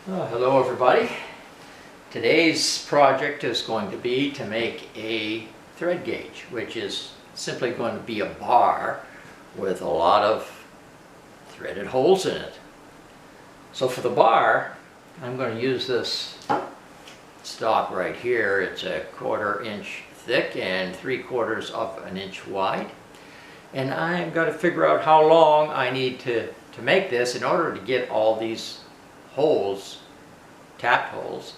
Hello everybody. Today's project is going to be to make a thread gauge, which is simply going to be a bar with a lot of threaded holes in it. So for the bar, I'm going to use this stock right here. It's a 1/4 inch thick and 3/4 of an inch wide. And I've got to figure out how long I need to make this in order to get all these holes, tapped holes,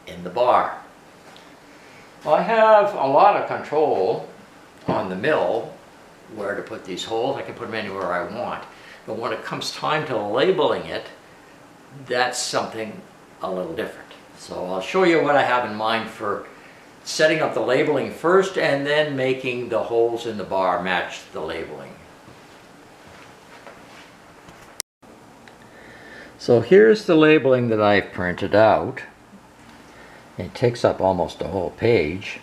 in the bar. Well, I have a lot of control on the mill where to put these holes. I can put them anywhere I want. But when it comes time to labeling it, that's something a little different. So I'll show you what I have in mind for setting up the labeling first and then making the holes in the bar match the labeling. So here's the labeling that I've printed out. It takes up almost a whole page.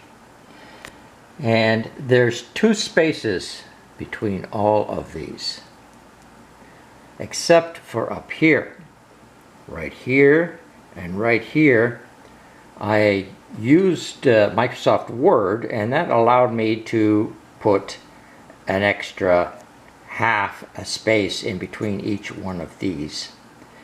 And there's 2 spaces between all of these, except for up here. Right here and right here, I used Microsoft Word, and that allowed me to put an extra half a space in between each one of these.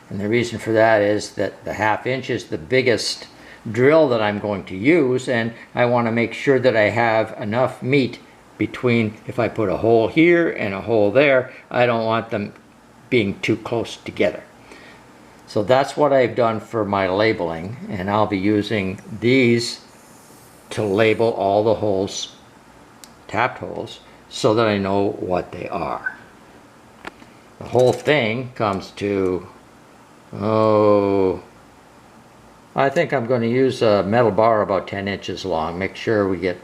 And the reason for that is that the 1/2 inch is the biggest drill that I'm going to use, and I want to make sure that I have enough meat between, if I put a hole here and a hole there, I don't want them being too close together. So that's what I've done for my labeling, and I'll be using these to label all the holes, tapped holes, so that I know what they are. The whole thing comes to, I think I'm going to use a metal bar about 10 inches long. Make sure we get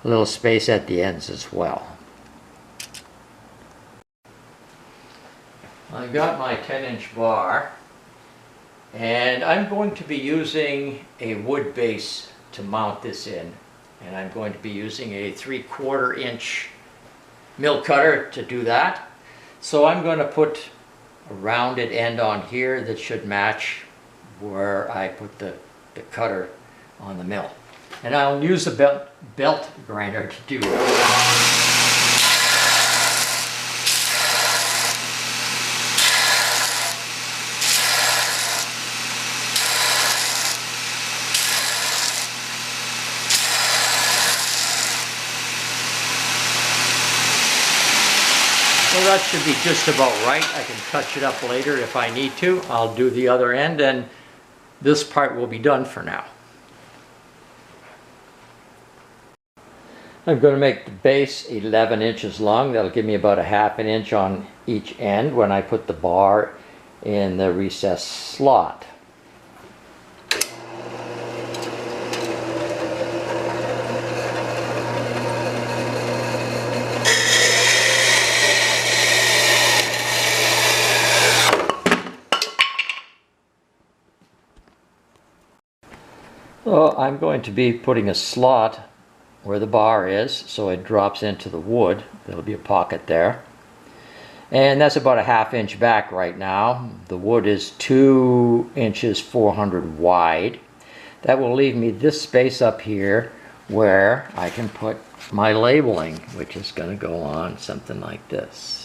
a little space at the ends as well. I've got my 10-inch bar, and I'm going to be using a wood base to mount this in, and I'm going to be using a 3/4 inch mill cutter to do that. So I'm going to put a rounded end on here that should match where I put the cutter on the mill. And I'll use a belt grinder to do it. Well, that should be just about right. I can touch it up later if I need to. I'll do the other end, and this part will be done for now. I'm going to make the base 11 inches long. That'll give me about a 1/2 inch on each end when I put the bar in the recessed slot. Well, I'm going to be putting a slot where the bar is, so it drops into the wood. There'll be a pocket there. And that's about a 1/2 inch back right now. The wood is 2 inches 400 wide. That will leave me this space up here where I can put my labeling, which is going to go on something like this.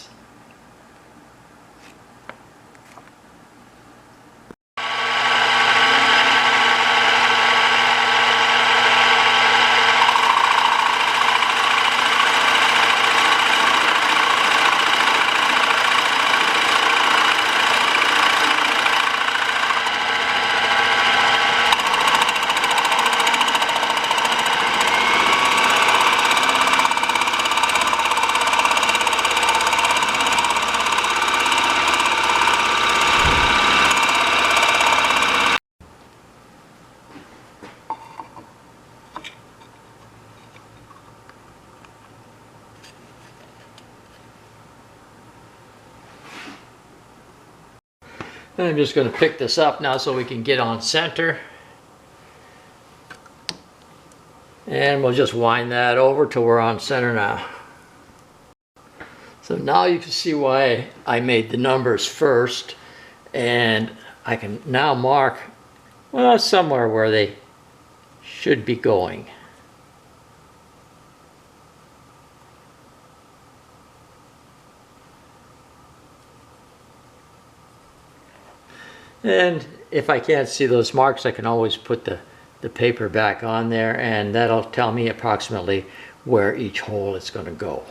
I'm just going to pick this up now so we can get on center. And we'll just wind that over till we're on center now. So now you can see why I made the numbers first, and I can now mark somewhere where they should be going. And if I can't see those marks, I can always put the paper back on there, and that'll tell me approximately where each hole is going to go.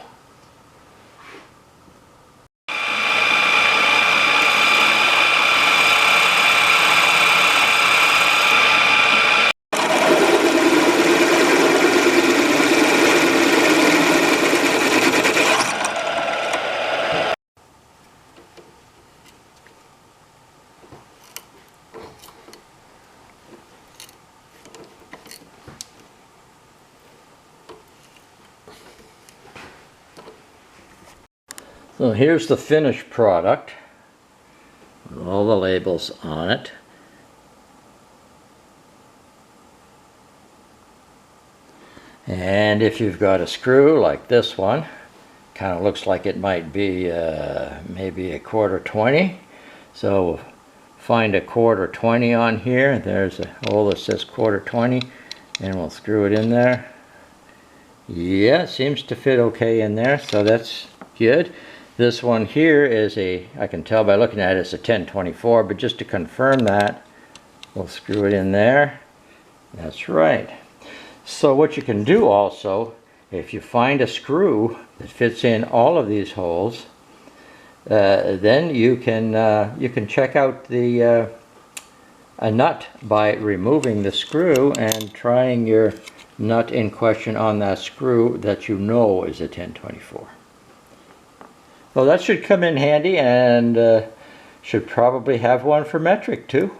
So here's the finished product with all the labels on it. And if you've got a screw like this one, kind of looks like it might be maybe a 1/4-20. So find a 1/4-20 on here. There's a hole that says 1/4-20, and we'll screw it in there. Yeah, it seems to fit okay in there, so that's good. This one here is I can tell by looking at it, it's a 10/24, but just to confirm that, we'll screw it in there. That's right. So what you can do also, if you find a screw that fits in all of these holes, then you can check out a nut by removing the screw and trying your nut in question on that screw that you know is a 10/24. Well, that should come in handy, and should probably have one for metric too.